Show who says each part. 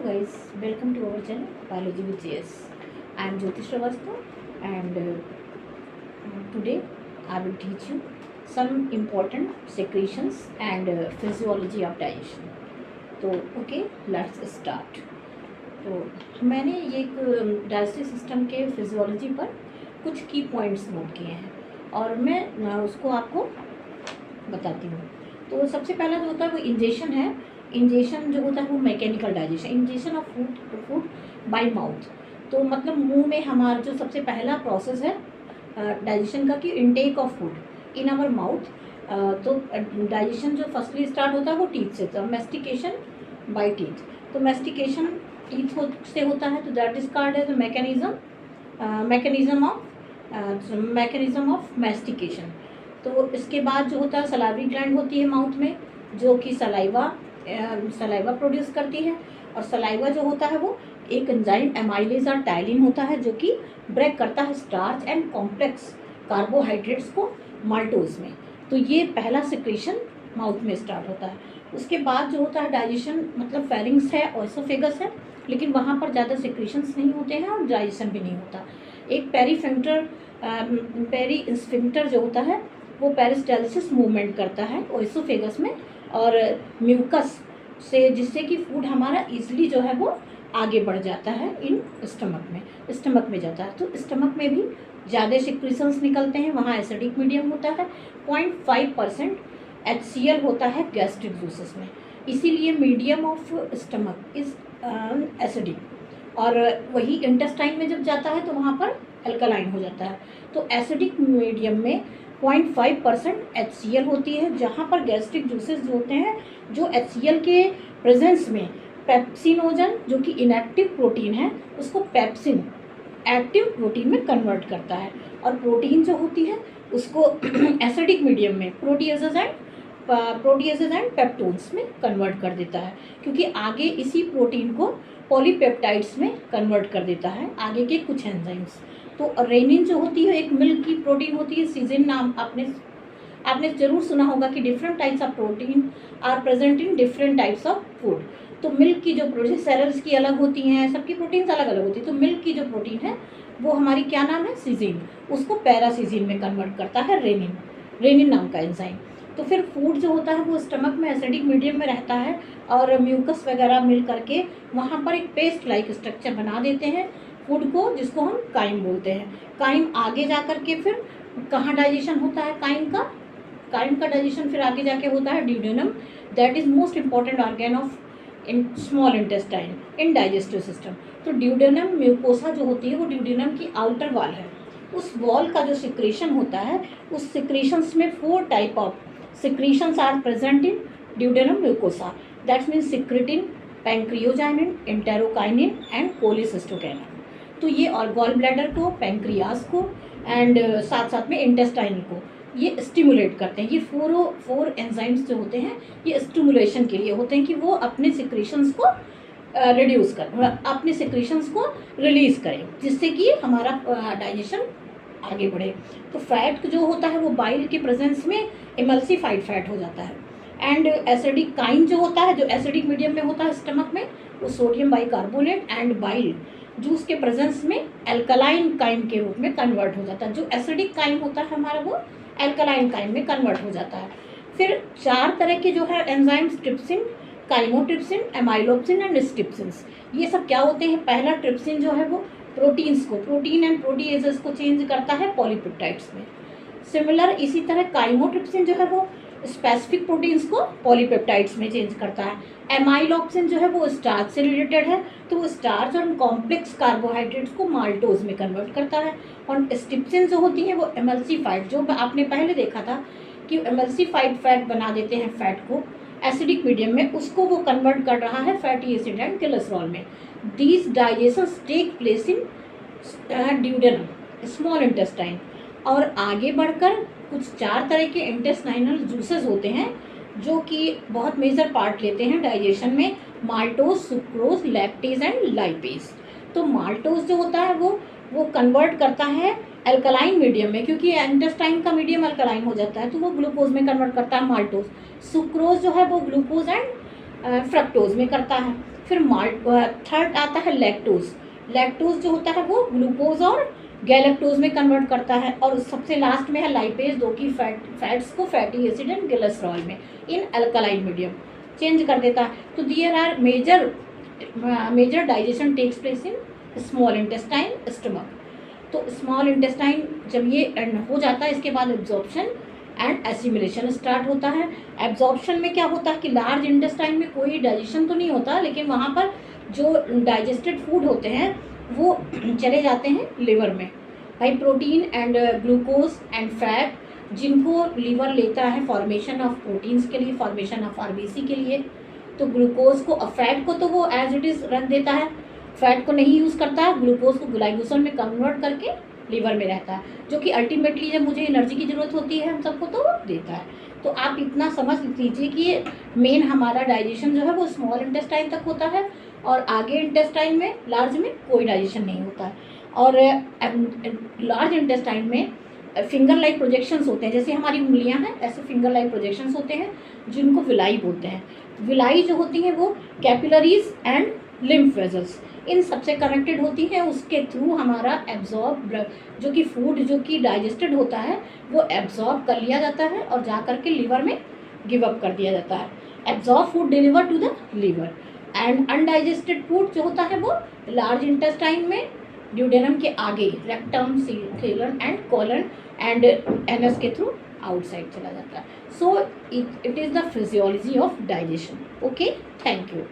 Speaker 1: Hello guys, welcome to our channel Biology with JS. I am Jyoti Shrivastava and today I will teach you some important secretions and physiology of digestion. तो okay let's start. तो मैंने ये एक digestive system के physiology पर कुछ की points note किए हैं और मैं उसको आपको बताती हूँ। तो सबसे पहला जो होता है वो इंजेशन है। इंजेशन जो होता है वो mechanical digestion, ingestion of food by mouth. तो मतलब मुंह में हमारा जो सबसे पहला प्रोसेस है डाइजेशन का कि intake of food in our mouth. तो डाइजेशन जो फर्स्टली स्टार्ट होता है वो टीथ से, तो मैस्टिकेशन बाय टीथ। तो मैस्टिकेशन टीथ से होता है, तो that is called as mechanism of mastication. तो इसके बाद जो होता है सलाइवरी ग्लैंड होती है माउथ में, जो कि सलाइवा प्रोड्यूस करती है। और सलाइवा जो होता है वो एक एंजाइम एमाइलेज और टाइलिन होता है जो कि ब्रेक करता है स्टार्च एंड कॉम्प्लेक्स कार्बोहाइड्रेट्स को माल्टोज में। तो ये पहला सिक्रेशन माउथ में स्टार्ट होता है। उसके बाद जो होता है डाइजेशन, मतलब फेरिंग्स है, ओएसोफेगस है, लेकिन वहाँ पर ज़्यादा सिक्रेशंस नहीं होते हैं और डाइजेशन भी नहीं होता। एक पेरी स्फिंक्टर जो होता है वो पेरिस्टाल्सिस मूवमेंट करता है ओएसोफेगस में और म्यूकस से, जिससे कि फूड हमारा इजीली जो है वो आगे बढ़ जाता है इन स्टमक में जाता है। तो स्टमक में भी ज़्यादा सिक्रेशंस निकलते हैं, वहाँ एसिडिक मीडियम होता है। 0.5% HCl होता है गैस्ट्रिक जूसेस में, इसीलिए medium of stomach is acidic. और वही इंटेस्टाइन में जब जाता है तो वहाँ पर अल्कलाइन हो जाता है। तो एसिडिक मीडियम में 0.5% HCl होती है, जहाँ पर गैस्ट्रिक जूसेस जो होते हैं, जो HCl के प्रेजेंस में पेप्सिनोजन जो कि इनएक्टिव प्रोटीन है उसको पेप्सिन एक्टिव प्रोटीन में कन्वर्ट करता है। और प्रोटीन जो होती है उसको एसिडिक मीडियम में प्रोटीएजेज एंड पेप्टोन्स में कन्वर्ट कर देता है, क्योंकि आगे इसी प्रोटीन को पॉलीपेप्टाइड्स में कन्वर्ट कर देता है आगे के कुछ एंजाइम्स। तो रेनिन जो होती है एक मिल्क की प्रोटीन होती है, सीजिन नाम आपने जरूर सुना होगा कि different types of protein are present in different types of food. तो मिल्क की जो प्रोटीन, सेलर्स की अलग होती हैं, सबकी प्रोटीन्स अलग अलग होती है। तो मिल्क की जो प्रोटीन है वो हमारी क्या नाम है, सीजिन, उसको पैरासीजिन में कन्वर्ट करता है रेनिन नाम का एंजाइम। तो फिर फूड जो होता है वो स्टमक में एसिडिक मीडियम में रहता है और म्यूकस वगैरह मिल करके वहाँ पर एक पेस्ट लाइक स्ट्रक्चर बना देते हैं फूड को, जिसको हम काइम बोलते हैं। काइम आगे जा कर के फिर कहाँ डाइजेशन होता है काइम का डाइजेशन फिर आगे जाके होता है duodenum, that is most important organ of in small intestine in digestive system. तो ड्यूडेनम म्यूकोसा जो होती है वो ड्यूडेनम की आउटर वॉल है। उस वॉल का जो सिक्रेशन होता है, उस सिक्रेशंस में 4 type of secretions are present in duodenum mucosa, that means secretin, pancreozymin, enterokinin and cholecystokinin. तो ये और गॉल ब्लैडर को, पैंक्रियाज को एंड साथ साथ में इंटेस्टाइन को ये स्टिमुलेट करते हैं। ये फोर एंजाइम्स जो होते हैं ये स्टिमुलेशन के लिए होते हैं कि वो अपने सिक्रेशंस को रिड्यूस करें, अपने सिक्रेशंस को रिलीज करें, जिससे कि हमारा डाइजेशन आगे बढ़े। तो फैट जो होता है वो बाइल के प्रेजेंस में इमल्सिफाइड फैट हो जाता है। एंड एसिडिक काइम जो होता है, जो एसिडिक मीडियम में होता है स्टमक में, वो sodium bicarbonate and bile juice के प्रेजेंस में अल्कलाइन काइम के रूप में कन्वर्ट हो जाता है। जो एसिडिक काइम होता है हमारा वो अल्कलाइन काइम में कन्वर्ट हो जाता है। फिर 4 तरह के जो है एंजाइम्स, ट्रिप्सिन, काइमोट्रिप्सिन, एमाइलोप्सिन एंड स्ट्रिप्सिन्स, ये सब क्या होते हैं। पहला ट्रिप्सिन जो है वो प्रोटीन्स को, प्रोटीन एंड प्रोटीएजेस को चेंज करता है पॉलीपेप्टाइड्स में। सिमिलर इसी तरह काइमोट्रिप्सिन जो है वो स्पेसिफिक प्रोटीन्स को पॉलीपेप्टाइड्स में चेंज करता है। एमाइलोप्सिन जो है वो स्टार्च से रिलेटेड है, तो वो स्टार्च और कॉम्प्लेक्स कार्बोहाइड्रेट्स को माल्टोज में कन्वर्ट करता है। और स्ट्रिप्सिन जो होती है वो एमल्सिफाइड, जो आपने पहले देखा था कि एमल्सिफाइड फैट बना देते हैं फैट को एसिडिक मीडियम में, उसको वो कन्वर्ट कर रहा है फैटी एसिड एंड कोलेस्ट्रॉल में। These digestions take place in duodenum, small intestine. और आगे बढ़कर कुछ 4 तरह के इंटेस्टाइनल जूसेस होते हैं जो कि बहुत मेजर पार्ट लेते हैं डाइजेशन में, maltose, sucrose, lactase and lipase. तो माल्टोज जो होता है वो कन्वर्ट करता है अल्कलाइन मीडियम में, क्योंकि इंटेस्टाइन का मीडियम अल्कलाइन हो जाता है तो वो ग्लूकोज में कन्वर्ट करता है माल्टोज। सुक्रोज जो है वो ग्लूकोज एंड फ्रक्टोज में करता है। फिर थर्ड आता है लैक्टोज। लैक्टोज जो होता है वो ग्लूकोज और गैलेक्टोज में कन्वर्ट करता है। और सबसे लास्ट में है लाइपेज, जो कि फैट्स को फैटी एसिड एंड ग्लिसरॉल में इन अल्कलाइन मीडियम चेंज कर देता है। तो there are major digestion takes place in small intestine, stomach. तो स्मॉल इंटेस्टाइन जब ये हो जाता है, इसके बाद एब्जॉर्प्शन एंड एसिमिलेशन स्टार्ट होता है। एब्जॉर्प्शन में क्या होता है कि लार्ज इंटेस्टाइन में कोई डाइजेशन तो नहीं होता, लेकिन वहाँ पर जो डाइजेस्टेड फूड होते हैं वो चले जाते हैं लिवर में। भाई protein and glucose and fat, जिनको लीवर लेता है फॉर्मेशन ऑफ प्रोटीन्स के लिए, फॉर्मेशन ऑफ आरबीसी के लिए। तो ग्लूकोज को, फैट को तो वो एज इट इज़ रख देता है, फैट को नहीं यूज़ करता है। ग्लूकोज को ग्लाइकोजन में कन्वर्ट करके लीवर में रहता है, जो कि अल्टीमेटली जब मुझे एनर्जी की ज़रूरत होती है हम सबको तो वो देता है। तो आप इतना समझ लीजिए कि मेन हमारा डाइजेशन जो है वो स्मॉल इंटेस्टाइन तक होता है, और आगे इंटेस्टाइन में, लार्ज में कोई डाइजेशन नहीं होता है। और लार्ज इंटेस्टाइन में फिंगर लाइक प्रोजेक्शंस होते हैं, जैसे हमारी उंगलियां हैं ऐसे फिंगर लाइक प्रोजेक्शंस होते हैं, जिनको विलाई बोलते हैं। विलाई जो होती हैं वो कैपिलरीज एंड लिम्फ वेजल्स इन सबसे कनेक्टेड होती हैं। उसके थ्रू हमारा एब्जॉर्ब जो कि फूड जो कि डाइजेस्टेड होता है वो एब्जॉर्ब कर लिया जाता है और जा करके लीवर में गिव अप कर दिया जाता है। Absorb food deliver to the liver. And undigested food जो होता है वो लार्ज इंटेस्टाइन में, ड्यूडेनम के आगे, रेक्टम, सीलम एंड कोलन एंड एनस के थ्रू आउटसाइड चला जाता है। So it is the physiology of digestion. Okay, thank you.